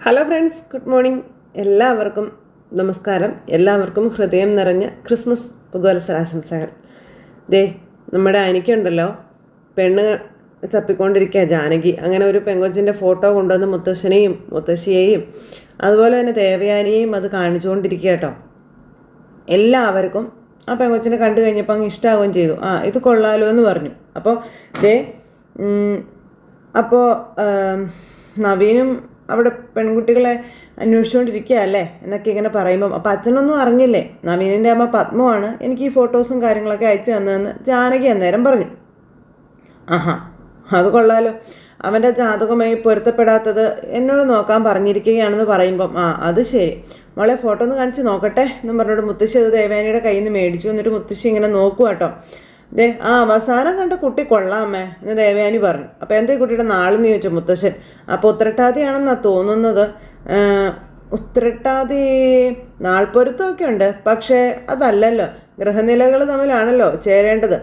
Hello friends, good morning. എല്ലാവർക്കും നമസ്കാരം. എല്ലാവർക്കും ഹൃദയം നിറഞ്ഞ ക്രിസ്മസ് പുതുവത്സരാശംസകൾ. നമ്മുടെ അനിക്കുണ്ടല്ലോ, പെണ്ണ് തപ്പിക്കൊണ്ടിരിക്കുക ജാനകി. അങ്ങനെ ഒരു പെങ്കൊച്ചിൻ്റെ ഫോട്ടോ കൊണ്ടുവന്ന് മുത്തശ്ശനെയും മുത്തശ്ശിയെയും അതുപോലെ തന്നെ ദേവയാനിയെയും അത് കാണിച്ചുകൊണ്ടിരിക്കുക കേട്ടോ. എല്ലാവർക്കും ആ പെങ്കൊച്ചിനെ കണ്ടു കഴിഞ്ഞപ്പോൾ അങ്ങ് ഇഷ്ടമാവുകയും ചെയ്തു. ഇത് കൊള്ളാലോ എന്ന് പറഞ്ഞു. അപ്പോൾ നവീനും അവിടെ പെൺകുട്ടികളെ അന്വേഷിച്ചുകൊണ്ടിരിക്കുകയല്ലേ എന്നൊക്കെ ഇങ്ങനെ പറയുമ്പം അപ്പോൾ അച്ഛനൊന്നും അറിഞ്ഞില്ലേ, നവീനിൻ്റെ അമ്മ പത്മമാണ് എനിക്ക് ഈ ഫോട്ടോസും കാര്യങ്ങളൊക്കെ അയച്ചു തന്നതെന്ന് ജാനകി അന്നേരം പറഞ്ഞു. അത് കൊള്ളാലോ, അവൻ്റെ ജാതകമായി പൊരുത്തപ്പെടാത്തത് എന്നോട് നോക്കാൻ പറഞ്ഞിരിക്കുകയാണെന്ന് പറയുമ്പം അത് ശരി, മോളെ ഫോട്ടോ ഒന്ന് കാണിച്ച് നോക്കട്ടെ എന്നും പറഞ്ഞോട്ട് മുത്തശ്ശി അത് ദേവയാനിയുടെ കയ്യിൽ നിന്ന് മേടിച്ചു. എന്നിട്ട് മുത്തശ്ശി ഇങ്ങനെ നോക്കുക കേട്ടോ. അവസാനം കണ്ട കുട്ടി കൊള്ളാമേ എന്ന് ദേവയാനി പറഞ്ഞു. അപ്പോൾ എന്താ കുട്ടിയുടെ നാളെന്ന് ചോദിച്ചു മുത്തശ്ശൻ. അപ്പോൾ ഉത്രട്ടാതിയാണെന്നാണ് തോന്നുന്നത്. ഉത്രട്ടാതി നാൾപ്പൊരുത്തമൊക്കെ ഉണ്ട്, പക്ഷേ അതല്ലല്ലോ, ഗ്രഹനിലകൾ തമ്മിലാണല്ലോ ചേരേണ്ടത്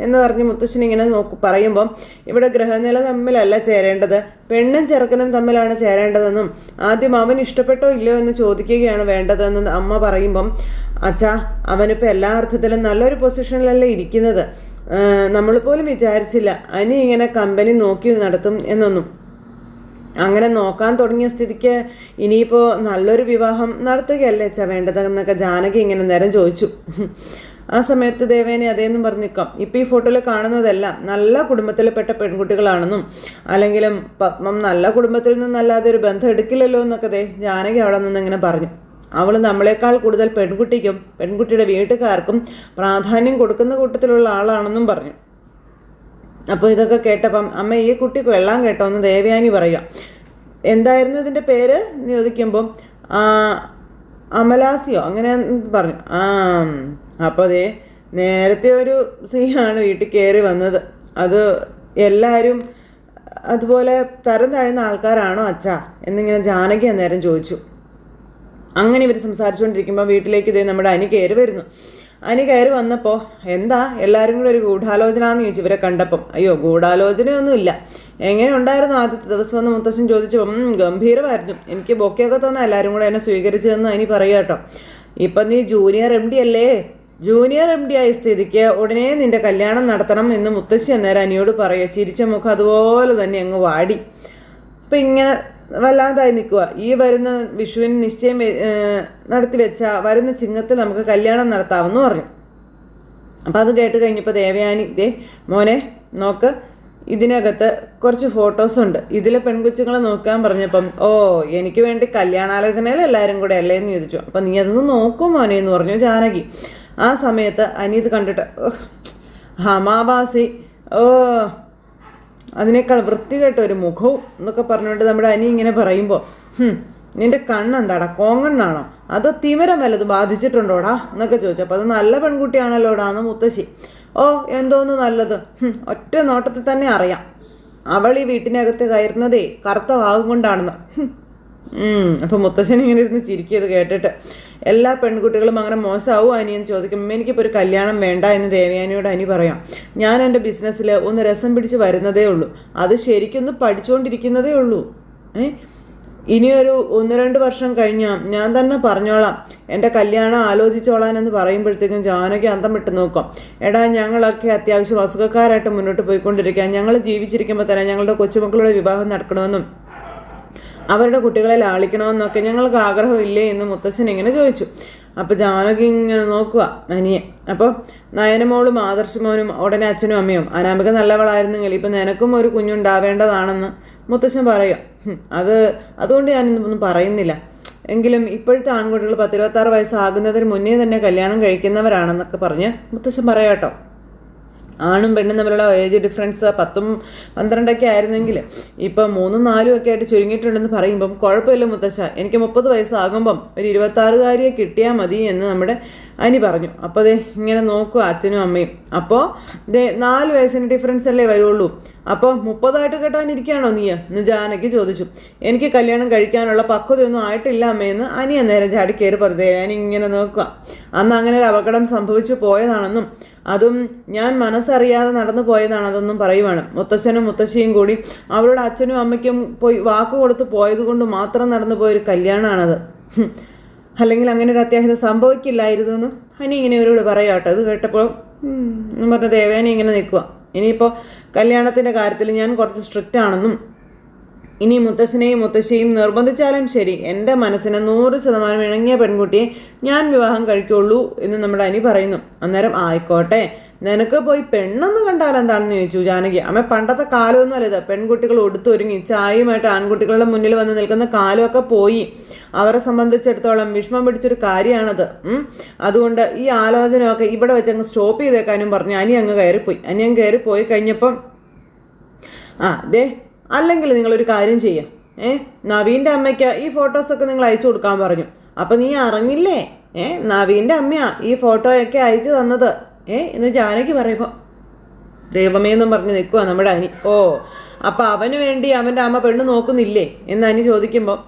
എന്ന് പറഞ്ഞ് മുത്തശ്ശൻ ഇങ്ങനെ പറയുമ്പം ഇവിടെ ഗ്രഹനില തമ്മിലല്ല ചേരേണ്ടത്, പെണ്ണും ചെറുക്കനും തമ്മിലാണ് ചേരേണ്ടതെന്നും ആദ്യം അവൻ ഇഷ്ടപ്പെട്ടോ ഇല്ലയോ എന്ന് ചോദിക്കുകയാണ് വേണ്ടതെന്ന് അമ്മ പറയുമ്പം, അച്ഛാ അവനിപ്പോൾ എല്ലാ അർത്ഥത്തിലും നല്ലൊരു പൊസിഷനിലല്ലേ ഇരിക്കുന്നത്, നമ്മൾ പോലും വിചാരിച്ചില്ല അനി ഇങ്ങനെ കമ്പനി നോക്കി നടത്തും എന്നൊന്നും. അങ്ങനെ നോക്കാൻ തുടങ്ങിയ സ്ഥിതിക്ക് ഇനിയിപ്പോൾ നല്ലൊരു വിവാഹം നടത്തുകയല്ലേ അച്ഛാ വേണ്ടതെന്നൊക്കെ ജാനകി ഇങ്ങനെ നേരം ചോദിച്ചു. ആ സമയത്ത് ദേവേനെ അതേന്നും പറഞ്ഞു നിൽക്കാം. ഇപ്പം ഈ ഫോട്ടോയിൽ കാണുന്നതെല്ലാം നല്ല കുടുംബത്തിൽപ്പെട്ട പെൺകുട്ടികളാണെന്നും അല്ലെങ്കിലും പത്മം നല്ല കുടുംബത്തിൽ നിന്നല്ലാതെ ഒരു ബന്ധം എടുക്കില്ലല്ലോ എന്നൊക്കെ ജാനകി അവിടെ നിന്ന് ഇങ്ങനെ പറഞ്ഞു. അവൾ നമ്മളെക്കാൾ കൂടുതൽ പെൺകുട്ടിക്കും പെൺകുട്ടിയുടെ വീട്ടുകാർക്കും പ്രാധാന്യം കൊടുക്കുന്ന കൂട്ടത്തിലുള്ള ആളാണെന്നും പറഞ്ഞു. അപ്പോൾ ഇതൊക്കെ കേട്ടപ്പം അമ്മ ഈ കുട്ടി കൊള്ളാൻ കേട്ടോ എന്ന് ദേവയാനി പറയുക. എന്തായിരുന്നു ഇതിൻ്റെ പേര് എന്ന് ചോദിക്കുമ്പം അമലാസിയോ അങ്ങനെ പറഞ്ഞു. അപ്പോൾ നേരത്തെ ഒരു സ്ത്രീയാണ് വീട്ടിൽ കയറി വന്നത്, അത് എല്ലാവരും അതുപോലെ തരം താഴ്ന്ന ആൾക്കാരാണോ അച്ഛാ എന്നിങ്ങനെ ജാനകി അന്നേരം ചോദിച്ചു. അങ്ങനെ ഇവർ സംസാരിച്ചുകൊണ്ടിരിക്കുമ്പോൾ വീട്ടിലേക്ക് നമ്മുടെ അനി കയറി വരുന്നു. അനി കയറി വന്നപ്പോൾ എന്താ എല്ലാവരും കൂടെ ഒരു ഗൂഢാലോചന എന്ന് ചോദിച്ചു ഇവരെ കണ്ടപ്പം. അയ്യോ, ഗൂഢാലോചനയൊന്നുമില്ല, എങ്ങനെ ഉണ്ടായിരുന്നു ആദ്യത്തെ ദിവസം എന്ന് മുത്തശ്ശൻ ചോദിച്ചപ്പം ഗംഭീരമായിരുന്നു, എനിക്ക് ബൊക്കെയൊക്കെ തന്നെ എല്ലാവരും കൂടെ എന്നെ സ്വീകരിച്ചതെന്ന് അനി പറയുക കേട്ടോ. ഇപ്പം നീ ജൂനിയർ MD അല്ലേ, ജൂനിയർ MD ആയ സ്ഥിതിക്ക് ഉടനെ നിന്റെ കല്യാണം നടത്തണം എന്ന് മുത്തശ്ശി അന്നേരം അനിയോട് പറയുക. ചിരിച്ച മുഖം അതുപോലെ തന്നെ അങ്ങ് വാടി. അപ്പം ഇങ്ങനെ വല്ലാതായി നിൽക്കുക. ഈ വരുന്ന വിഷുവിന് നിശ്ചയം നടത്തി വെച്ച വരുന്ന ചിങ്ങത്തിൽ നമുക്ക് കല്യാണം നടത്താമെന്ന് പറഞ്ഞു. അപ്പം അത് കേട്ട് കഴിഞ്ഞപ്പോൾ ദേവയാനി മോനെ നോക്ക്, ഇതിനകത്ത് കുറച്ച് ഫോട്ടോസുണ്ട്, ഇതിലെ പെൺകുച്ചുങ്ങളെ നോക്കാൻ പറഞ്ഞപ്പം എനിക്ക് വേണ്ടി കല്യാണാലോചനയിൽ എല്ലാവരും കൂടെ അല്ലേ എന്ന് ചോദിച്ചു. അപ്പം നീ അതൊന്ന് നോക്കും മോനെ എന്ന് പറഞ്ഞു ജാനകി. ആ സമയത്ത് അനി ഇത് കണ്ടിട്ട് ഹമാവാസി അതിനേക്കാൾ വൃത്തികെട്ട ഒരു മുഖവും എന്നൊക്കെ പറഞ്ഞുകൊണ്ട് നമ്മുടെ അനി ഇങ്ങനെ പറയുമ്പോൾ നിന്റെ കണ്ണെന്താടാ, കോങ്ങണ്ണാണോ അതോ തിമിരം വല്ലത് ബാധിച്ചിട്ടുണ്ടോടാ എന്നൊക്കെ ചോദിച്ചു. അപ്പോൾ അത് നല്ല പെൺകുട്ടിയാണല്ലോടാ എന്ന് മുത്തശ്ശി. എന്തോന്ന് നല്ലത്, ഒറ്റ നോട്ടത്തിൽ തന്നെ അറിയാം അവൾ ഈ വീട്ടിനകത്ത് കയറുന്നതേ കറുത്ത വാഗം കൊണ്ടാണെന്ന്. അപ്പം മുത്തശ്ശൻ ഇങ്ങനെ ഇരുന്ന് ചിരിക്കിയത് കേട്ടിട്ട് എല്ലാ പെൺകുട്ടികളും അങ്ങനെ മോശമാവും അനിയെന്ന് ചോദിക്കും. എനിക്കിപ്പോൾ ഒരു കല്യാണം വേണ്ട എന്ന് ദേവയാനിയോട് അനി പറയാം. ഞാൻ എൻ്റെ ബിസിനസ്സിൽ ഒന്ന് രസം പിടിച്ച് വരുന്നതേ ഉള്ളൂ, അത് ശരിക്കൊന്ന് പഠിച്ചുകൊണ്ടിരിക്കുന്നതേ ഉള്ളൂ. ഇനിയൊരു 1-2 വർഷം കഴിഞ്ഞാൽ ഞാൻ തന്നെ പറഞ്ഞോളാം എൻ്റെ കല്യാണം ആലോചിച്ചോളാനെന്ന് പറയുമ്പോഴത്തേക്കും ജാനകി അന്തം വിട്ട് നോക്കാം. എടാ, ഞങ്ങളൊക്കെ അത്യാവശ്യം അസുഖക്കാരായിട്ട് മുന്നോട്ട് പോയിക്കൊണ്ടിരിക്കുക, ഞങ്ങൾ ജീവിച്ചിരിക്കുമ്പോൾ തന്നെ ഞങ്ങളുടെ കൊച്ചുമക്കളുടെ വിവാഹം നടക്കണമെന്നും അവരുടെ കുട്ടികളെ ലാളിക്കണമെന്നൊക്കെ ഞങ്ങൾക്ക് ആഗ്രഹമില്ലേ എന്ന് മുത്തശ്ശൻ ഇങ്ങനെ ചോദിച്ചു. അപ്പോൾ ജാനകി ഇങ്ങനെ നോക്കുക അനിയെ. അപ്പോൾ നയനമോളും ആദർശമോനും ഉടനെ അച്ഛനും അമ്മയും അനാമിക നല്ലവളായിരുന്നെങ്കിൽ ഇപ്പം നിനക്കും ഒരു കുഞ്ഞുണ്ടാവേണ്ടതാണെന്ന് മുത്തശ്ശൻ പറയുക. അതുകൊണ്ട് ഞാനിതൊന്നും പറയുന്നില്ല, എങ്കിലും ഇപ്പോഴത്തെ ആൺകുട്ടികൾ 10-26 വയസ്സാകുന്നതിന് മുന്നേ തന്നെ കല്യാണം കഴിക്കുന്നവരാണെന്നൊക്കെ പറഞ്ഞ് മുത്തശ്ശൻ പറയാം കേട്ടോ. ആണും പെണ്ണും തമ്മിലുള്ള ഏജ് ഡിഫറൻസ് 10-12 ആയിരുന്നെങ്കിൽ ഇപ്പം 3-4 ഒക്കെ ആയിട്ട് ചുരുങ്ങിയിട്ടുണ്ടെന്ന് പറയുമ്പം കുഴപ്പമില്ല മുത്തശ്ശ, എനിക്ക് 30 വയസ്സാകുമ്പം ഒരു 26-കാരിയെ കിട്ടിയാൽ മതി എന്ന് നമ്മുടെ അനി പറഞ്ഞു. അപ്പോൾ ഇങ്ങനെ നോക്കുക അച്ഛനും അമ്മയും. അപ്പോൾ 4 വയസ്സിന് ഡിഫറൻസ് അല്ലേ വരുള്ളൂ. അപ്പോൾ 30 കെട്ടാനിരിക്കുകയാണോ നീ എന്ന് ജാനകി ചോദിച്ചു. എനിക്ക് കല്യാണം കഴിക്കാനുള്ള പക്വതയൊന്നും ആയിട്ടില്ല അമ്മയെന്ന് അനിയ നേരം ചാടി കയറി പറഞ്ഞു. ദേവയാനി ഇങ്ങനെ നോക്കുക. അന്ന് അങ്ങനെ ഒരു അപകടം സംഭവിച്ചു പോയതാണെന്നും അതും ഞാൻ മനസ്സറിയാതെ നടന്നു പോയതാണതെന്നും പറയുവാണ്. മുത്തശ്ശനും മുത്തശ്ശിയും കൂടി അവളുടെ അച്ഛനും അമ്മയ്ക്കും പോയി വാക്ക് കൊടുത്ത് പോയത് കൊണ്ട് മാത്രം നടന്നു പോയൊരു കല്യാണമാണത്. അല്ലെങ്കിൽ അങ്ങനെ ഒരു അത്യാഹിതം സംഭവിക്കില്ലായിരുന്നു എന്നും അനി ഇങ്ങനെ ഇവരോട് പറയാട്ടോ. അത് കേട്ടപ്പോൾ എന്ന് പറഞ്ഞ ദേവേനെ ഇങ്ങനെ നിൽക്കുക. ഇനിയിപ്പോൾ കല്യാണത്തിൻ്റെ കാര്യത്തിൽ ഞാൻ കുറച്ച് സ്ട്രിക്റ്റ് ആണെന്നും ഇനി മുത്തശ്ശനെയും മുത്തശ്ശിയും നിർബന്ധിച്ചാലും ശരി എൻ്റെ മനസ്സിന് 100% ഇണങ്ങിയ പെൺകുട്ടിയെ ഞാൻ വിവാഹം കഴിക്കുള്ളൂ എന്ന് നമ്മുടെ അനി പറയുന്നു. അന്നേരം ആയിക്കോട്ടെ, നിനക്ക് പോയി പെണ്ണൊന്ന് കണ്ടാൽ എന്താണെന്ന് ചോദിച്ചു ജാനകി. അമ്മ പണ്ടത്തെ കാലമൊന്നും അല്ല ഇത്. പെൺകുട്ടികൾ ഉടുത്തൊരുങ്ങി ചായയുമായിട്ട് ആൺകുട്ടികളുടെ മുന്നിൽ വന്ന് നിൽക്കുന്ന കാലമൊക്കെ പോയി. അവരെ സംബന്ധിച്ചിടത്തോളം വിഷമം പിടിച്ചൊരു കാര്യമാണത്. അതുകൊണ്ട് ഈ ആലോചനയൊക്കെ ഇവിടെ വെച്ച് അങ്ങ് സ്റ്റോപ്പ് ചെയ്തേക്കാനും പറഞ്ഞു അനി അങ്ങ് കയറിപ്പോയി. അനി അങ്ങ് കയറിപ്പോയി കഴിഞ്ഞപ്പം അല്ലെങ്കിൽ നിങ്ങളൊരു കാര്യം ചെയ്യാം, നവീൻ്റെ അമ്മയ്ക്ക് ഈ ഫോട്ടോസൊക്കെ നിങ്ങൾ അയച്ചു കൊടുക്കാൻ പറഞ്ഞു. അപ്പം നീ അറിഞ്ഞില്ലേ, നവീൻ്റെ അമ്മയാ ഈ ഫോട്ടോയൊക്കെ അയച്ചു തന്നത് എന്ന് ജാനകി പറയുമ്പോൾ ദൈവമേ എന്നും പറഞ്ഞ് നിൽക്കുക നമ്മുടെ അനി. ഓ, അപ്പം അവന് വേണ്ടി അവൻ്റെ അമ്മ പെണ്ണ് നോക്കുന്നില്ലേ എന്ന് അനി ചോദിക്കുമ്പോൾ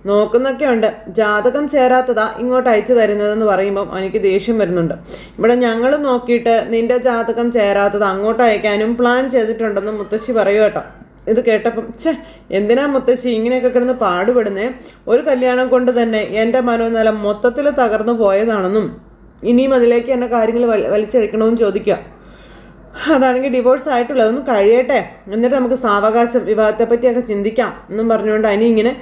നോക്കുന്നൊക്കെ ഉണ്ട്, ജാതകം ചേരാത്തതാ ഇങ്ങോട്ട് അയച്ചു തരുന്നതെന്ന് പറയുമ്പം എനിക്ക് ദേഷ്യം വരുന്നുണ്ട്. ഇവിടെ ഞങ്ങൾ നോക്കിയിട്ട് നിന്റെ ജാതകം ചേരാത്തത് അങ്ങോട്ട് അയക്കാനും പ്ലാൻ ചെയ്തിട്ടുണ്ടെന്ന് മുത്തശ്ശി പറയൂ കേട്ടോ. ഇത് കേട്ടപ്പം എന്തിനാ മുത്തശ്ശി ഇങ്ങനെയൊക്കെ കിടന്ന് പാടുപെടുന്നേ? ഒരു കല്യാണം കൊണ്ട് തന്നെ എൻ്റെ മനോനില മൊത്തത്തിൽ തകർന്നു പോയതാണെന്നും ഇനിയും അതിലേക്ക് എന്നെ കാര്യങ്ങൾ വലിച്ചഴിക്കണമെന്ന് ചോദിക്കുക. അതാണെങ്കിൽ ഡിവോഴ്സ് ആയിട്ടുള്ള അതൊന്നും കഴിയട്ടെ, എന്നിട്ട് നമുക്ക് സാവകാശം വിവാഹത്തെ പറ്റിയൊക്കെ ചിന്തിക്കാം എന്നും പറഞ്ഞുകൊണ്ട് അനി ഇങ്ങനെ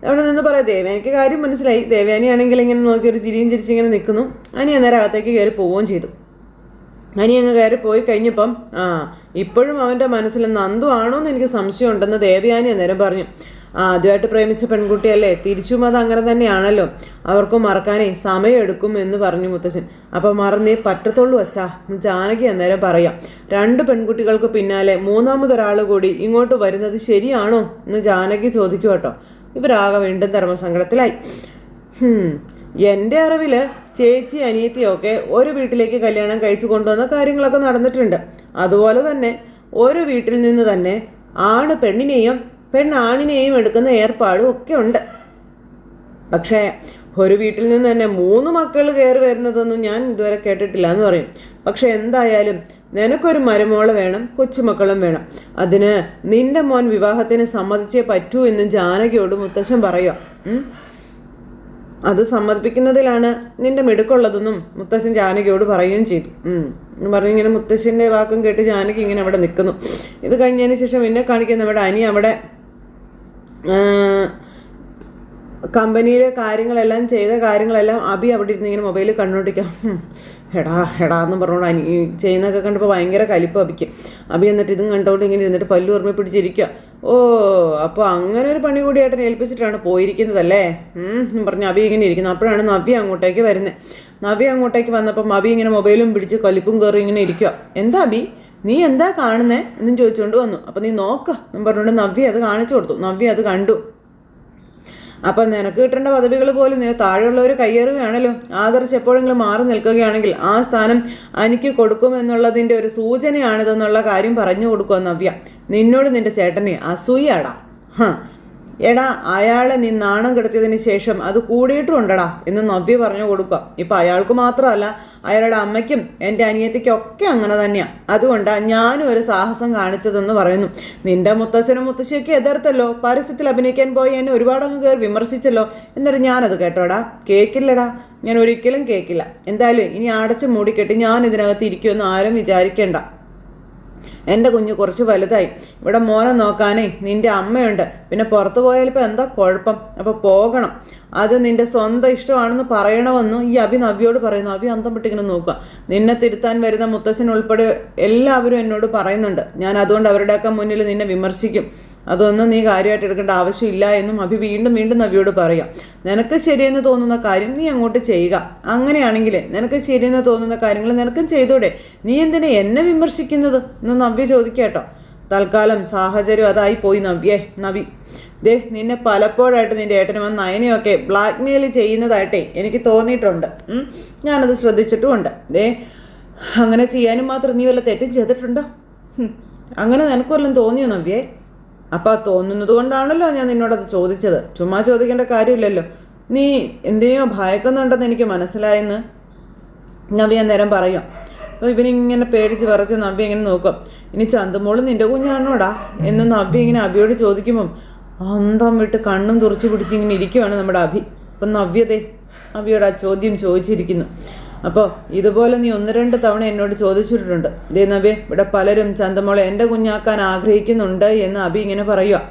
അവിടെ നിന്ന് പറയാം. ദേവയാനിക്ക് കാര്യം മനസ്സിലായി. ദേവയാനിയാണെങ്കിൽ ഇങ്ങനെ നോക്കി ഒരു ചിരിയും ചിരിച്ചിങ്ങനെ നിൽക്കുന്നു. അനി അന്നേരം അകത്തേക്ക് കയറി പോവുകയും ചെയ്തു. അനി അങ്ങ് കയറി പോയി കഴിഞ്ഞപ്പം ഇപ്പോഴും അവൻ്റെ മനസ്സിൽ നന്ദു ആണോ എന്ന് എനിക്ക് സംശയമുണ്ടെന്ന് ദേവയാനി അന്നേരം പറഞ്ഞു. ആദ്യമായിട്ട് പ്രേമിച്ച പെൺകുട്ടിയല്ലേ, തിരിച്ചും അത് അങ്ങനെ തന്നെയാണല്ലോ, അവർക്കും മറക്കാനേ സമയമെടുക്കും എന്ന് പറഞ്ഞു മുത്തശ്ശൻ. അപ്പം മറന്നേ പറ്റത്തുള്ളൂ അച്ഛാ എന്ന് ജാനകി അന്നേരം പറയാം. 2 പെൺകുട്ടികൾക്ക് പിന്നാലെ 3ാമതൊരാൾ കൂടി ഇങ്ങോട്ട് വരുന്നത് ശരിയാണോ എന്ന് ജാനകി ചോദിക്കും കേട്ടോ. ഇവരാകെ വീണ്ടും ധർമ്മസങ്കടത്തിലായി. എൻ്റെ അറിവിൽ ചേച്ചി അനിയത്തിയൊക്കെ ഒരു വീട്ടിലേക്ക് കല്യാണം കഴിച്ചു കൊണ്ടുവന്ന കാര്യങ്ങളൊക്കെ നടന്നിട്ടുണ്ട്. അതുപോലെ തന്നെ ഒരു വീട്ടിൽ നിന്ന് തന്നെ ആണ് പെണ്ണിനെയും പെണ്ണാണിനെയും എടുക്കുന്ന ഏർപ്പാടും ഒക്കെ ഉണ്ട്. പക്ഷേ ഒരു വീട്ടിൽ നിന്ന് തന്നെ 3 മക്കൾ കയറി വരുന്നതൊന്നും ഞാൻ ഇതുവരെ കേട്ടിട്ടില്ല എന്ന് പറയും. പക്ഷെ എന്തായാലും നിനക്കൊരു മരുമോള് വേണം, കൊച്ചുമക്കളും വേണം. അതിന് നിന്റെ മോൻ വിവാഹത്തിന് സമ്മതിച്ചേ പറ്റൂ എന്ന് ജാനകിയോട് മുത്തശ്ശൻ പറയുക. അത് സമ്മതിപ്പിക്കുന്നതിലാണ് നിന്റെ മിടുക്കുള്ളതെന്നും മുത്തശ്ശൻ ജാനകിയോട് പറയുകയും ചെയ്തു. പറഞ്ഞിങ്ങനെ മുത്തശ്ശൻ്റെ വാക്കും കേട്ട് ജാനകി ഇങ്ങനെ അവിടെ നിൽക്കുന്നു. ഇത് കഴിഞ്ഞതിന് ശേഷം എന്നെ കാണിക്കുന്ന നമ്മുടെ അനി അവിടെ കമ്പനിയിലെ കാര്യങ്ങളെല്ലാം ചെയ്ത കാര്യങ്ങളെല്ലാം അബി അവിടെ ഇരുന്ന് ഇങ്ങനെ മൊബൈലിൽ കണ്ടുകൊണ്ടിരിക്കാം. എടാ എന്ന് പറഞ്ഞുകൊണ്ട് അനി ചെയ്യുന്നതൊക്കെ കണ്ടപ്പോൾ ഭയങ്കര കലിപ്പ് അബിക്ക്. അബി എന്നിട്ട് ഇതും കണ്ടുകൊണ്ട് ഇങ്ങനെ ഇരുന്നിട്ട് പല്ലു ഓർമ്മ പിടിച്ചിരിക്കുക. ഓ, അപ്പോൾ അങ്ങനെ ഒരു പണി കൂടിയായിട്ട് ഏൽപ്പിച്ചിട്ടാണ് പോയിരിക്കുന്നതല്ലേ പറഞ്ഞ് അബി ഇങ്ങനെ ഇരിക്കുന്നു. അപ്പോഴാണ് നവ്യ അങ്ങോട്ടേക്ക് വരുന്നത്. നവ്യ അങ്ങോട്ടേക്ക് വന്നപ്പം അബി ഇങ്ങനെ മൊബൈലും പിടിച്ച് കലിപ്പും കയറി ഇങ്ങനെ ഇരിക്കുക. എന്താ അബി, നീ എന്താ കാണുന്നേ എന്നും ചോദിച്ചുകൊണ്ട് വന്നു. അപ്പം നീ നോക്ക് എന്നും പറഞ്ഞുകൊണ്ട് നവ്യ അത് കാണിച്ചു കൊടുത്തു. നവ്യ അത് കണ്ടു. അപ്പം നിനക്ക് കിട്ടേണ്ട പദവികൾ പോലും നീ താഴെയുള്ളവർ കയ്യേറുകയാണല്ലോ. ആദർശ് എപ്പോഴെങ്കിലും മാറി നിൽക്കുകയാണെങ്കിൽ ആ സ്ഥാനം എനിക്ക് കൊടുക്കുമെന്നുള്ളതിൻ്റെ ഒരു സൂചനയാണിതെന്നുള്ള കാര്യം പറഞ്ഞു കൊടുക്കുക നവ്യ. നിന്നോട് നിന്റെ ചേട്ടനെ അസൂയാടാ. എടാ, അയാളെ നീ നാണം കെടുത്തിയതിന് ശേഷം അത് കൂടിയിട്ടും ഉണ്ടടാ എന്ന് നവ്യ പറഞ്ഞു കൊടുക്കുക. ഇപ്പം അയാൾക്ക് മാത്രമല്ല, അയാളുടെ അമ്മയ്ക്കും എൻ്റെ അനിയത്തിക്കൊക്കെ അങ്ങനെ തന്നെയാണ്. അതുകൊണ്ടാണ് ഞാനും ഒരു സാഹസം കാണിച്ചതെന്ന് പറയുന്നു. നിന്റെ മുത്തശ്ശനും മുത്തശ്ശിയൊക്കെ എതിർത്തല്ലോ, പരസ്യത്തിൽ അഭിനയിക്കാൻ പോയി എന്നെ ഒരുപാടങ്ങ് കയറി വിമർശിച്ചല്ലോ. എന്നിട്ട് ഞാനത് കേട്ടോടാ, കേൾക്കില്ലടാ, ഞാൻ ഒരിക്കലും കേൾക്കില്ല. എന്തായാലും ഇനി അടച്ച് മൂടിക്കെട്ടി ഞാൻ ഇതിനകത്ത് ഇരിക്കുമെന്ന് ആരും വിചാരിക്കേണ്ട. എൻ്റെ കുഞ്ഞ് കുറച്ച് വലുതായി. ഇവിടെ മോനെ നോക്കാനേ നിൻ്റെ അമ്മയുണ്ട്. പിന്നെ പുറത്ത് പോയാൽ ഇപ്പോൾ എന്താ കുഴപ്പം? അപ്പോൾ പോകണം. അത് നിൻ്റെ സ്വന്തം ഇഷ്ടമാണെന്ന് പറയണമെന്ന് ഈ അഭി നവ്യോട് പറയുന്നു. അഭി അന്തം പെട്ടിങ്ങനെ നോക്കുക. നിന്നെ തിരുത്താൻ വരുന്ന മുത്തശ്ശൻ ഉൾപ്പെടെ എല്ലാവരും എന്നോട് പറയുന്നുണ്ട്. ഞാൻ അതുകൊണ്ട് അവരുടെയൊക്കെ മുന്നിൽ നിന്നെ വിമർശിക്കും. അതൊന്നും നീ കാര്യമായിട്ട് എടുക്കേണ്ട ആവശ്യമില്ല എന്നും അഭി വീണ്ടും നവ്യോട് പറയാം. നിനക്ക് ശരിയെന്ന് തോന്നുന്ന കാര്യം നീ അങ്ങോട്ട് ചെയ്യുക. അങ്ങനെയാണെങ്കിൽ നിനക്ക് ശരിയെന്ന് തോന്നുന്ന കാര്യങ്ങൾ നിനക്കും ചെയ്തൂടെ? നീ എന്തിനാ എന്നെ വിമർശിക്കുന്നത് എന്ന് നവ്യ ചോദിക്കേട്ടോ. തൽക്കാലം സാഹചര്യം അതായി പോയി നവി. നിന്നെ പലപ്പോഴായിട്ട് നിന്റെ ഏട്ടനും നയനെയൊക്കെ ബ്ലാക്ക് മെയിൽ ചെയ്യുന്നതായിട്ടേ എനിക്ക് തോന്നിയിട്ടുണ്ട്. ഞാനത് ശ്രദ്ധിച്ചിട്ടുമുണ്ട്. അങ്ങനെ ചെയ്യാനും മാത്രം നീ വല്ല തെറ്റും ചെയ്തിട്ടുണ്ടോ? അങ്ങനെ നിനക്ക് വല്ലതും തോന്നിയോ നവ്യേ? അപ്പം തോന്നുന്നത് കൊണ്ടാണല്ലോ ഞാൻ നിന്നോടത് ചോദിച്ചത്. ചുമ്മാ ചോദിക്കേണ്ട കാര്യമില്ലല്ലോ. നീ എന്തിനെയോ ഭയക്കുന്നുണ്ടെന്ന് എനിക്ക് മനസ്സിലായെന്ന് നവ്യ അന്നേരം പറയാം. അപ്പോൾ ഇവനിങ്ങനെ പേടിച്ച് വിറച്ച് നവ്യ ഇങ്ങനെ നോക്കും. ഇനി ചന്തുമോള് നിൻ്റെ കുഞ്ഞാണോടാ എന്ന് നവ്യ ഇങ്ങനെ അഭിയോട് ചോദിക്കുമ്പം അന്തം വിട്ട് കണ്ണും തുറച്ചു പിടിച്ച് ഇങ്ങനെ ഇരിക്കുവാണ് നമ്മുടെ അഭി. അപ്പം നവ്യതേ അഭിയോട് ആ ചോദ്യം ചോദിച്ചിരിക്കുന്നു. അപ്പോൾ ഇതുപോലെ നീ 1-2 തവണ എന്നോട് ചോദിച്ചിട്ടുണ്ട്. ദേ നവ്യ, ഇവിടെ പലരും ചന്തമോളെ എൻ്റെ കുഞ്ഞാക്കാൻ ആഗ്രഹിക്കുന്നുണ്ട് എന്ന് അഭി ഇങ്ങനെ പറയുക.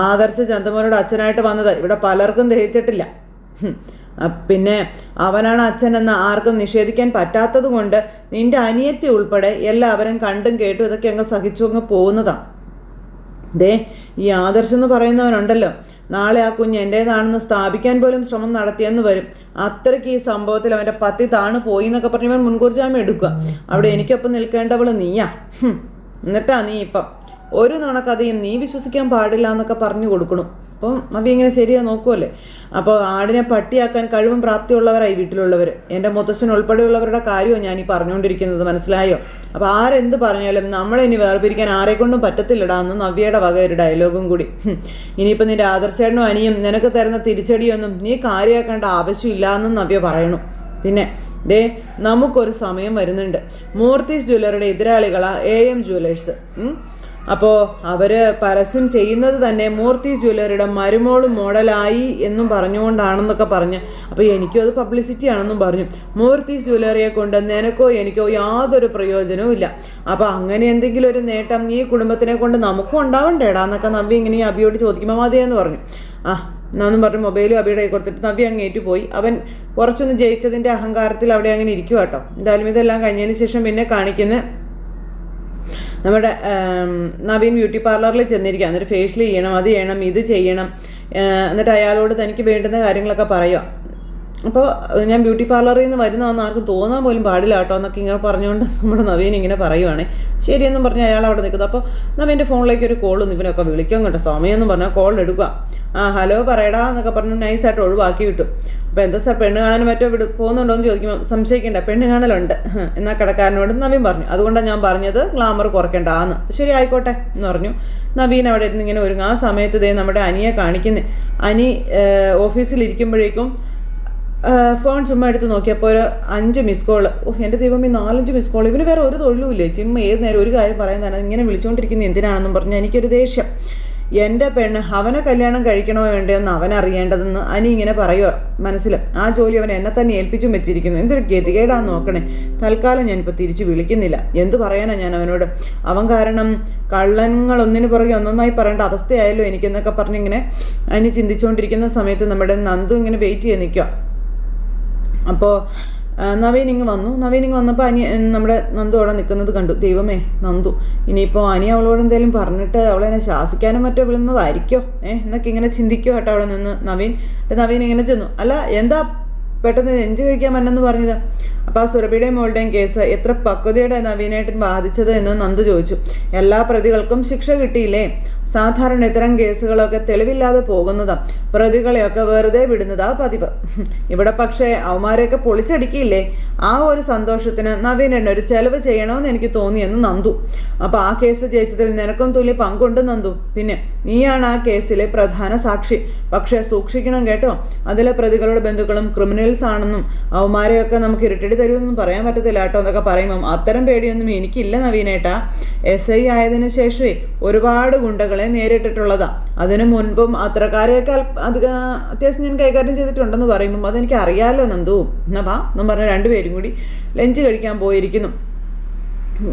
ആദർശ ചന്തമോളോട് അച്ഛനായിട്ട് വന്നത് ഇവിടെ പലർക്കും ദഹിച്ചിട്ടില്ല. പിന്നെ അവനാണ് അച്ഛൻ എന്ന് ആർക്കും നിഷേധിക്കാൻ പറ്റാത്തത് കൊണ്ട് നിന്റെ അനിയത്തി ഉൾപ്പെടെ എല്ലാവരും കണ്ടും കേട്ടും ഇതൊക്കെ അങ്ങ് സഹിച്ചു അങ്ങ് പോകുന്നതാണ്. ദേ ഈ ആദർശം എന്ന് പറയുന്നവനുണ്ടല്ലോ, നാളെ ആ കുഞ്ഞ് എൻ്റേതാണെന്ന് സ്ഥാപിക്കാൻ പോലും ശ്രമം നടത്തിയെന്ന് വരും. അത്രയ്ക്ക് ഈ സംഭവത്തിൽ അവൻ്റെ പത്തി താണ് പോയി എന്നൊക്കെ പറഞ്ഞവൻ മുൻകൂർ ജാമ്യം എടുക്കുക. അവിടെ എനിക്കൊപ്പം നിൽക്കേണ്ടവള് നീയാ. എന്നിട്ടാ നീ ഇപ്പം ഒരു നുണക്കഥയും നീ വിശ്വസിക്കാൻ പാടില്ല എന്നൊക്കെ പറഞ്ഞു കൊടുക്കണു. അപ്പം നവ്യ ഇങ്ങനെ ശരിയാ നോക്കുമല്ലേ. അപ്പോൾ ആടിനെ പട്ടിയാക്കാൻ കഴിവും പ്രാപ്തിയുള്ളവരായി വീട്ടിലുള്ളവർ. എൻ്റെ മുത്തശ്ശൻ ഉൾപ്പെടെയുള്ളവരുടെ കാര്യമോ ഞാൻ ഈ പറഞ്ഞുകൊണ്ടിരിക്കുന്നത്, മനസ്സിലായോ? അപ്പോൾ ആരെന്ത് പറഞ്ഞാലും നമ്മളെ ഇനി വേർപിരിക്കാൻ ആരെക്കൊണ്ടും പറ്റത്തില്ലടാ എന്ന് നവ്യയുടെ വക ഒരു ഡയലോഗും കൂടി. ഇനിയിപ്പോൾ നിൻ്റെ ആദർശേട്ടനും അനിയും നിനക്ക് തരുന്ന തിരിച്ചടിയൊന്നും നീ കാര്യമാക്കേണ്ട ആവശ്യമില്ല എന്നും നവ്യ പറയണു. പിന്നെ ദേ നമുക്കൊരു സമയം വരുന്നുണ്ട്. മൂർത്തീസ് ജ്വല്ലറിയുടെ എതിരാളികളാ AM ജ്വല്ലേഴ്സ്. അപ്പോൾ അവർ പരസ്യം ചെയ്യുന്നത് തന്നെ മൂർത്തീസ് ജ്വല്ലറിയുടെ മരുമോളും മോഡലായി എന്നും പറഞ്ഞുകൊണ്ടാണെന്നൊക്കെ പറഞ്ഞ്, അപ്പോൾ എനിക്കും അത് പബ്ലിസിറ്റി ആണെന്നും പറഞ്ഞു. മൂർത്തീസ് ജ്വല്ലറിയെ കൊണ്ട് നിനക്കോ എനിക്കോ യാതൊരു പ്രയോജനവും ഇല്ല. അപ്പോൾ അങ്ങനെ എന്തെങ്കിലും ഒരു നേട്ടം ഈ കുടുംബത്തിനെ കൊണ്ട് നമുക്കും ഉണ്ടാവണ്ടേടാ എന്നൊക്കെ നവ്യ ഇങ്ങനെ അബിയോട് ചോദിക്കുമ്പോൾ മതിയെന്ന് പറഞ്ഞു. എന്നും പറഞ്ഞ് മൊബൈലും അബിയുടെ കൈ കൊടുത്തിട്ട് നവ്യ അങ്ങ് ഏറ്റുപോയി. അവൻ കുറച്ചൊന്ന് ജയിച്ചതിൻ്റെ അഹങ്കാരത്തിൽ അവിടെ അങ്ങനെ ഇരിക്കുക കേട്ടോ. എന്തായാലും ഇതെല്ലാം കഴിഞ്ഞതിന് ശേഷം പിന്നെ കാണിക്കുന്ന നമ്മുടെ നവീൻ ബ്യൂട്ടി പാർലറിൽ ചെന്നിരിക്കുക. എന്നിട്ട് ഫേഷ്യൽ ചെയ്യണം, അത് ചെയ്യണം, ഇത് ചെയ്യണം. എന്നിട്ട് അയാളോട് തനിക്ക് വേണ്ടുന്ന കാര്യങ്ങളൊക്കെ പറയുക. അപ്പോൾ ഞാൻ ബ്യൂട്ടി പാർലറിൽ നിന്ന് വരുന്നതെന്ന് ആർക്കും തോന്നാൻ പോലും പാടില്ല കേട്ടോ എന്നൊക്കെ ഇങ്ങനെ പറഞ്ഞുകൊണ്ട് നമ്മുടെ നവീൻ ഇങ്ങനെ പറയുവാണേ. ശരിയെന്നും പറഞ്ഞ് അയാൾ അവിടെ നിൽക്കുന്നത്. അപ്പോൾ നവീൻ്റെ ഫോണിലേക്ക് ഒരു കോൾ ഇവനൊക്കെ വിളിക്കും കേട്ടോ. സമയമെന്ന് പറഞ്ഞാൽ കോൾ എടുക്കുക. ഹലോ പറയടാ എന്നൊക്കെ പറഞ്ഞ് നൈസായിട്ട് ഒഴിവാക്കി വിട്ടു. അപ്പോൾ എന്താ സാർ പെണ്ണ് കാണാനും മറ്റോ പോകുന്നുണ്ടോ എന്ന് ചോദിക്കുമ്പോൾ സംശയിക്കേണ്ട, പെണ്ണ് കാണലുണ്ട് എന്നാൽ കടക്കാരനോട് നവീൻ പറഞ്ഞു. അതുകൊണ്ടാണ് ഞാൻ പറഞ്ഞത് ഗ്ലാമർ കുറയ്ക്കേണ്ടാന്ന്. ശരി ആയിക്കോട്ടെ എന്ന് പറഞ്ഞു. നവീൻ അവിടെ ഇരുന്ന് ഇങ്ങനെ ഒരുങ്ങും. ആ സമയത്ത് ഇതേ നമ്മുടെ അനിയെ കാണിക്കുന്നത്. അനി ഓഫീസിലിരിക്കുമ്പോഴേക്കും ഫോൺ ചുമ്മാ എടുത്ത് നോക്കിയപ്പോൾ ഒരു 5 മിസ് കോൾ. എൻ്റെ ദൈവമേ, 4-5 മിസ് കോൾ. ഇവന് വേറെ ഒരു തൊഴിലും ഇല്ലേ? ചുമ്മാ ഏത് നേരം ഒരു കാര്യം പറയാൻ തന്നെ ഇങ്ങനെ വിളിച്ചുകൊണ്ടിരിക്കുന്നത് എന്തിനാണെന്നും പറഞ്ഞാൽ എനിക്കൊരു ദേഷ്യം. എൻ്റെ പെണ്ണ് അവനെ കല്യാണം കഴിക്കണോ വേണ്ടയോ എന്ന് അവനറിയേണ്ടതെന്ന് അനി ഇങ്ങനെ പറയുക മനസ്സിൽ. ആ ജോലി അവൻ എന്നെ തന്നെ ഏൽപ്പിച്ചും വെച്ചിരിക്കുന്നു. എന്തൊരു ഗതികേടാന്ന് നോക്കണേ. തൽക്കാലം ഞാനിപ്പോൾ തിരിച്ചു വിളിക്കുന്നില്ല. എന്തു പറയാനാണ് ഞാൻ അവനോട്? അവൻ കാരണം കള്ളങ്ങൾ ഒന്നിനു പുറകെ ഒന്നൊന്നായി പറയേണ്ട അവസ്ഥയായല്ലോ എനിക്കെന്നൊക്കെ പറഞ്ഞിങ്ങനെ അനി ചിന്തിച്ചുകൊണ്ടിരിക്കുന്ന സമയത്ത് നമ്മുടെ നന്ദു ഇങ്ങനെ വെയിറ്റ് ചെയ്ത് നിൽക്കുക. അപ്പോൾ നവീൻ ഇങ്ങ് വന്നപ്പോൾ നമ്മുടെ നന്ദു അവിടെ നിൽക്കുന്നത് കണ്ടു. ദൈവമേ, നന്ദു ഇനിയിപ്പോൾ അനി അവളോട് എന്തെങ്കിലും പറഞ്ഞിട്ട് അവളെന്നെ ശാസിക്കാനും മറ്റോ വിളുന്നതായിരിക്കോ എന്നൊക്കെ ഇങ്ങനെ ചിന്തിക്കോ കേട്ടോ അവിടെ നിന്ന് നവീൻ ഇങ്ങനെ ചെന്നു. അല്ല എന്താ പെട്ടെന്ന് നെഞ്ചു കഴിക്കാൻ വന്നെന്ന് പറഞ്ഞത്? അപ്പോൾ ആ സുരഭിയുടെയും മോളുടെയും കേസ് എത്ര പക്വതയുടെ നവീനേട്ടൻ ബാധിച്ചത് എന്ന് നന്ദു ചോദിച്ചു. എല്ലാ പ്രതികൾക്കും ശിക്ഷ കിട്ടിയില്ലേ? സാധാരണ ഇത്തരം കേസുകളൊക്കെ തെളിവില്ലാതെ പോകുന്നതാ. പ്രതികളെയൊക്കെ വെറുതെ വിടുന്നതാ പതിവ്. ഇവിടെ പക്ഷേ അവന്മാരെയൊക്കെ പൊളിച്ചടിക്കില്ലേ? ആ ഒരു സന്തോഷത്തിന് നവീനേട്ടൻ ഒരു ചെലവ് ചെയ്യണമെന്ന് എനിക്ക് തോന്നിയെന്ന് നന്ദു. അപ്പോൾ ആ കേസ് ജയിച്ചതിൽ നിനക്കും തുല്യ പങ്കുണ്ട് നന്ദു. പിന്നെ നീയാണ് ആ കേസിലെ പ്രധാന സാക്ഷി. പക്ഷേ സൂക്ഷിക്കണം കേട്ടോ, അതിലെ പ്രതികളുടെ ബന്ധുക്കളും ക്രിമിനൽസ് ആണെന്നും അവന്മാരെയൊക്കെ നമുക്ക് ഇരുട്ടടി തരുമെന്നും പറയാൻ പറ്റത്തില്ല കേട്ടോ എന്നൊക്കെ പറയുമ്പം അത്തരം പേടിയൊന്നും എനിക്കില്ല നവീനേട്ടാ. SI ആയതിനു ശേഷമേ ഒരുപാട് ഗുണ്ടകളെ നേരിട്ടിട്ടുള്ളതാ. അതിനു മുൻപും അത്രക്കാരെയൊക്കെ അത്യാവശ്യം ഞാൻ കൈകാര്യം ചെയ്തിട്ടുണ്ടെന്ന് പറയുമ്പം അതെനിക്ക് അറിയാമല്ലോ നന്ദു. എന്നാ എന്നും പറഞ്ഞ 2 പേരും കൂടി ലഞ്ച് കഴിക്കാൻ പോയിരിക്കുന്നു.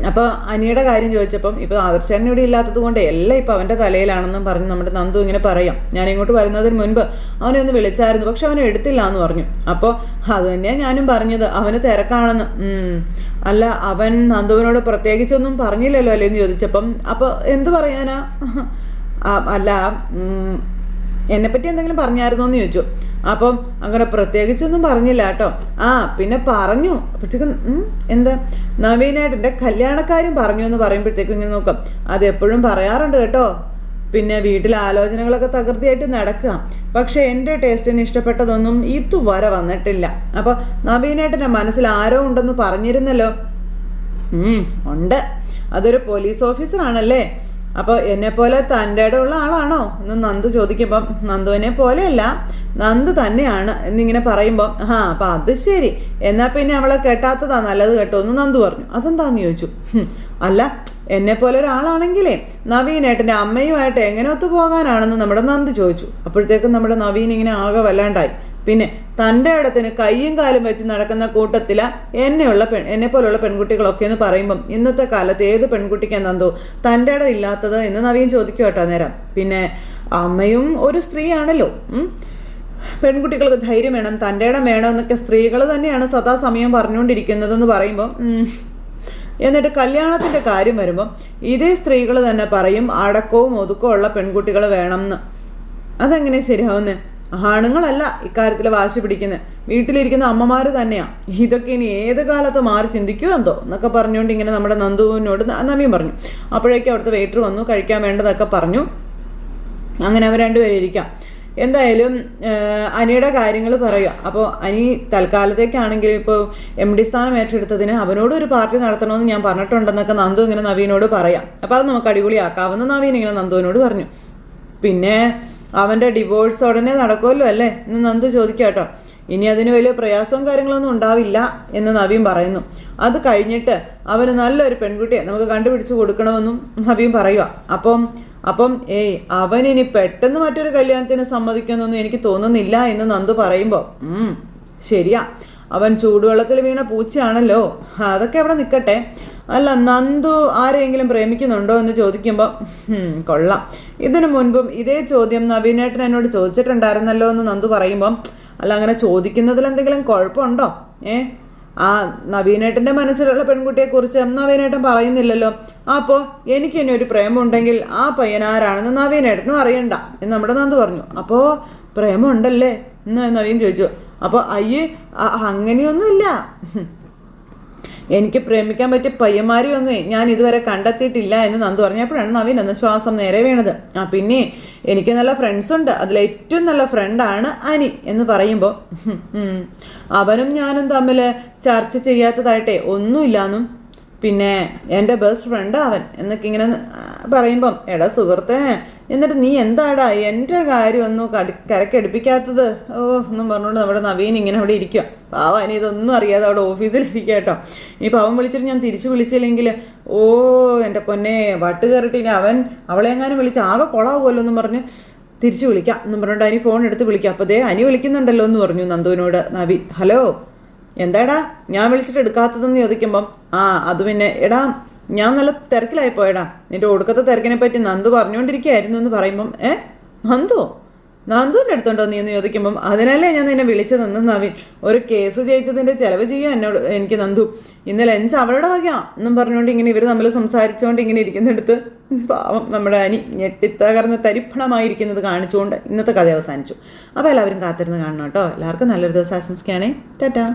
അപ്പോൾ അനിയുടെ കാര്യം ചോദിച്ചപ്പം ഇപ്പോൾ ആദർശേട്ടൻ ഇവിടെ ഇല്ലാത്തത് കൊണ്ട് എല്ലാം ഇപ്പോൾ അവൻ്റെ തലയിലാണെന്നും പറഞ്ഞ് നമ്മുടെ നന്ദു ഇങ്ങനെ പറയാം. ഞാൻ ഇങ്ങോട്ട് വരുന്നതിന് മുൻപ് അവനെ ഒന്ന് വിളിച്ചായിരുന്നു, പക്ഷെ അവനെ എടുത്തില്ല എന്ന് പറഞ്ഞു. അപ്പോൾ അത് തന്നെയാണ് ഞാനും പറഞ്ഞത്, അവന് തിരക്കാണെന്ന്. അല്ല, അവൻ നന്ദുവിനോട് പ്രത്യേകിച്ചൊന്നും പറഞ്ഞില്ലല്ലോ അല്ലേന്ന് ചോദിച്ചപ്പം അപ്പോൾ എന്ത് പറയാനാ? അല്ല, എന്നെപ്പറ്റി എന്തെങ്കിലും പറഞ്ഞായിരുന്നോ എന്ന് ചോദിച്ചു. അപ്പം അങ്ങനെ പ്രത്യേകിച്ചൊന്നും പറഞ്ഞില്ല കേട്ടോ. പിന്നെ പറഞ്ഞു അപ്പോഴത്തേക്കും എന്താ നവീനേട്ടൻ്റെ കല്യാണക്കാര്യം പറഞ്ഞു എന്ന് പറയുമ്പോഴത്തേക്കും ഇങ്ങനെ നോക്കാം. അതെപ്പോഴും പറയാറുണ്ട് കേട്ടോ. പിന്നെ വീട്ടിൽ ആലോചനകളൊക്കെ തകൃതിയായിട്ട് നടക്കുക. പക്ഷെ എൻ്റെ ടേസ്റ്റിന് ഇഷ്ടപ്പെട്ടതൊന്നും ഇതുവരെ വന്നിട്ടില്ല. അപ്പോൾ നവീനേട്ടൻ്റെ മനസ്സിൽ ആരോ ഉണ്ടെന്ന് പറഞ്ഞിരുന്നല്ലോ. ഉണ്ട്. അതൊരു പോലീസ് ഓഫീസറാണല്ലേ, അപ്പോൾ എന്നെപ്പോലെ തൻ്റെ ഉള്ള ആളാണോ എന്ന് നന്ദു ചോദിക്കുമ്പം നന്ദുവിനെ പോലെയല്ല, നന്ദു തന്നെയാണ് എന്നിങ്ങനെ പറയുമ്പം അപ്പം അത് ശരി, എന്നാൽ പിന്നെ അവളെ കെട്ടാത്തതാ നല്ലത് കേട്ടോ എന്ന് നന്ദു പറഞ്ഞു. അതെന്താന്ന് ചോദിച്ചു. അല്ല, എന്നെപ്പോലെ ഒരാളാണെങ്കിലേ നവീനേട്ടൻ്റെ അമ്മയുമായിട്ട് എങ്ങനെ ഒത്തുപോകാനാണെന്ന് നമ്മുടെ നന്ദു ചോദിച്ചു. അപ്പോഴത്തേക്കും നമ്മുടെ നവീൻ ഇങ്ങനെ ആകെ വല്ലാണ്ടായി. പിന്നെ തൻ്റെ ഇടത്തിന് കയ്യും കാലും വെച്ച് നടക്കുന്ന കൂട്ടത്തില എന്നെ പോലുള്ള പെൺകുട്ടികളൊക്കെ എന്ന് പറയുമ്പം ഇന്നത്തെ കാലത്ത് ഏത് പെൺകുട്ടിക്കാണ് നന്ദു തൻ്റെ ഇടം ഇല്ലാത്തത് എന്ന് നവീൻ ചോദിക്കും കേട്ടോ നേരം. പിന്നെ അമ്മയും ഒരു സ്ത്രീയാണല്ലോ, പെൺകുട്ടികൾക്ക് ധൈര്യം വേണം, തൻ്റെ ഇടം വേണം എന്നൊക്കെ സ്ത്രീകൾ തന്നെയാണ് സദാസമയം പറഞ്ഞുകൊണ്ടിരിക്കുന്നതെന്ന് പറയുമ്പോൾ എന്നിട്ട് കല്യാണത്തിൻ്റെ കാര്യം വരുമ്പം ഇതേ സ്ത്രീകൾ തന്നെ പറയും അടക്കവും ഒതുക്കവും ഉള്ള പെൺകുട്ടികൾ വേണമെന്ന്. അതെങ്ങനെ ശരിയാവുന്നത്? ആണുങ്ങളല്ല ഇക്കാര്യത്തിൽ വാശി പിടിക്കുന്നത്, വീട്ടിലിരിക്കുന്ന അമ്മമാർ തന്നെയാണ്. ഇതൊക്കെ ഇനി ഏത് കാലത്ത് മാറി ചിന്തിക്കുമോ എന്തോ എന്നൊക്കെ പറഞ്ഞുകൊണ്ട് ഇങ്ങനെ നമ്മുടെ നന്ദുവിനോട് നവീൻ പറഞ്ഞു. അപ്പോഴേക്കും അവിടുത്തെ വെയിറ്റർ വന്നു, കഴിക്കാൻ വേണ്ടതൊക്കെ പറഞ്ഞു. അങ്ങനെ അവർ രണ്ടുപേരും ഇരിക്കാം. എന്തായാലും അനിയുടെ കാര്യങ്ങൾ പറയുക. അപ്പോൾ അനി തൽക്കാലത്തേക്കാണെങ്കിലും ഇപ്പോൾ MD സ്ഥാനം ഏറ്റെടുത്തതിന് അവനോട് ഒരു പാർട്ടി നടത്തണമെന്ന് ഞാൻ പറഞ്ഞിട്ടുണ്ടെന്നൊക്കെ നന്ദു ഇങ്ങനെ നവീനോട് പറയാം. അപ്പോൾ അത് നമുക്ക് അടിപൊളിയാക്കാമെന്ന് നവീൻ ഇങ്ങനെ നന്ദുവിനോട് പറഞ്ഞു. പിന്നെ അവൻ്റെ ഡിവോഴ്സ് ഉടനെ നടക്കുമല്ലോ അല്ലേ എന്ന് നന്ദു ചോദിക്കാം കേട്ടോ. ഇനി അതിന് വലിയ പ്രയാസവും കാര്യങ്ങളൊന്നും ഉണ്ടാവില്ല എന്ന് നവീൻ പറയുന്നു. അത് കഴിഞ്ഞിട്ട് അവന് നല്ലൊരു പെൺകുട്ടിയെ നമുക്ക് കണ്ടുപിടിച്ച് കൊടുക്കണമെന്നും നവീൻ പറയുക. അപ്പം അവനിനി പെട്ടെന്ന് മറ്റൊരു കല്യാണത്തിന് സമ്മതിക്കുമെന്നൊന്നും എനിക്ക് തോന്നുന്നില്ല എന്ന് നന്ദു പറയുമ്പോൾ ശരിയാ, അവൻ ചൂടുവെള്ളത്തിൽ വീണ പൂച്ചയാണല്ലോ, അതൊക്കെ അവിടെ നിൽക്കട്ടെ. അല്ല, നന്ദു ആരെയെങ്കിലും പ്രേമിക്കുന്നുണ്ടോ എന്ന് ചോദിക്കുമ്പോൾ കൊള്ളാം, ഇതിനു മുൻപും ഇതേ ചോദ്യം നവീനേട്ടൻ എന്നോട് ചോദിച്ചിട്ടുണ്ടായിരുന്നല്ലോ എന്ന് നന്ദു പറയുമ്പം അല്ല, അങ്ങനെ ചോദിക്കുന്നതിൽ എന്തെങ്കിലും കുഴപ്പമുണ്ടോ? ആ നവീനേട്ടൻ്റെ മനസ്സിലുള്ള പെൺകുട്ടിയെക്കുറിച്ച് നവീനേട്ടൻ പറയുന്നില്ലല്ലോ. അപ്പോൾ എനിക്ക് ഇനി ഒരു പ്രേമമുണ്ടെങ്കിൽ ആ പയ്യൻ ആരാണെന്ന് നവീനേട്ടനും അറിയണ്ട എന്ന് നമ്മുടെ നന്ദു പറഞ്ഞു. അപ്പോൾ പ്രേമമുണ്ടല്ലേ എന്ന് നവീൻ ചോദിച്ചു. അപ്പോൾ അങ്ങനെയൊന്നുമില്ല, എനിക്ക് പ്രേമിക്കാൻ പറ്റിയ പയ്യന്മാരെയൊന്നും ഞാൻ ഇതുവരെ കണ്ടെത്തിയിട്ടില്ല എന്ന് നന്ദു പറഞ്ഞപ്പോഴാണ് നവീൻ എന്ന ശ്വാസം നേരെ വീണത്. പിന്നെ എനിക്ക് നല്ല ഫ്രണ്ട്സുണ്ട്, അതിലേറ്റവും നല്ല ഫ്രണ്ടാണ് അനി എന്ന് പറയുമ്പോൾ അവനും ഞാനും തമ്മിൽ ചർച്ച ചെയ്യാത്തതായിട്ടേ ഒന്നുമില്ലാന്നും പിന്നെ എൻ്റെ ബെസ്റ്റ് ഫ്രണ്ട് അവൻ എന്നൊക്കെ ഇങ്ങനെ പറയുമ്പം എടാ സുഹൃത്തേ, എന്നിട്ട് നീ എന്താടാ എൻ്റെ കാര്യമൊന്നും കരക്കടുപ്പിക്കാത്തത് എന്നും പറഞ്ഞുകൊണ്ട് നമ്മുടെ നവീൻ ഇങ്ങനെ അവിടെ ഇരിക്കുക. പാവം അനി ഇതൊന്നും അറിയാതെ അവിടെ ഓഫീസിലിരിക്കുക കേട്ടോ. ഈ പാവം വിളിച്ചിട്ട് ഞാൻ തിരിച്ചു വിളിച്ചില്ലെങ്കിൽ എൻ്റെ പൊന്നെ വട്ട് കയറിയിട്ട് അവളെ എങ്ങാനും വിളിച്ച് ആകെ കൊളാവുമല്ലോ എന്നും പറഞ്ഞ് തിരിച്ചു വിളിക്കാം എന്നും പറഞ്ഞിട്ട് അനി ഫോൺ എടുത്ത് വിളിക്കാം. അപ്പോൾ അനി വിളിക്കുന്നുണ്ടല്ലോ എന്ന് പറഞ്ഞു നന്ദുവിനോട് നവീൻ. ഹലോ, എന്താടാ ഞാൻ വിളിച്ചിട്ട് എടുക്കാത്തതെന്ന് ചോദിക്കുമ്പം അത് പിന്നെ എടാ ഞാൻ നല്ല തിരക്കിലായിപ്പോയടാ, നിന്റെ ഒടുക്കത്തെ തിരക്കിനെ പറ്റി നന്ദു പറഞ്ഞുകൊണ്ടിരിക്കുകയായിരുന്നു എന്ന് പറയുമ്പം നന്ദുവിൻ്റെ അടുത്തുണ്ടോ നീ എന്ന് ചോദിക്കുമ്പം അതിനല്ലേ ഞാൻ നിന്നെ വിളിച്ചതെന്ന് നവീൻ. ഒരു കേസ് ജയിച്ചതിൻ്റെ ചിലവ് ചെയ്യാൻ എനിക്ക് നന്ദു ഇന്ന് ലഞ്ച് അവളുടെ വകയാ എന്നും പറഞ്ഞുകൊണ്ട് ഇങ്ങനെ ഇവർ തമ്മിൽ സംസാരിച്ചുകൊണ്ട് ഇങ്ങനെ ഇരിക്കുന്നിടത്ത് പാവം നമ്മുടെ അനി ഞെട്ടിത്തകർന്ന് തരിപ്പണമായിരിക്കുന്നത് കാണിച്ചുകൊണ്ട് ഇന്നത്തെ കഥ അവസാനിച്ചു. അപ്പോൾ എല്ലാവരും കാത്തിരുന്ന് കാണണം കേട്ടോ. എല്ലാവർക്കും നല്ലൊരു ദിവസം ആശംസിക്കുകയാണേ. ടാറ്റാ.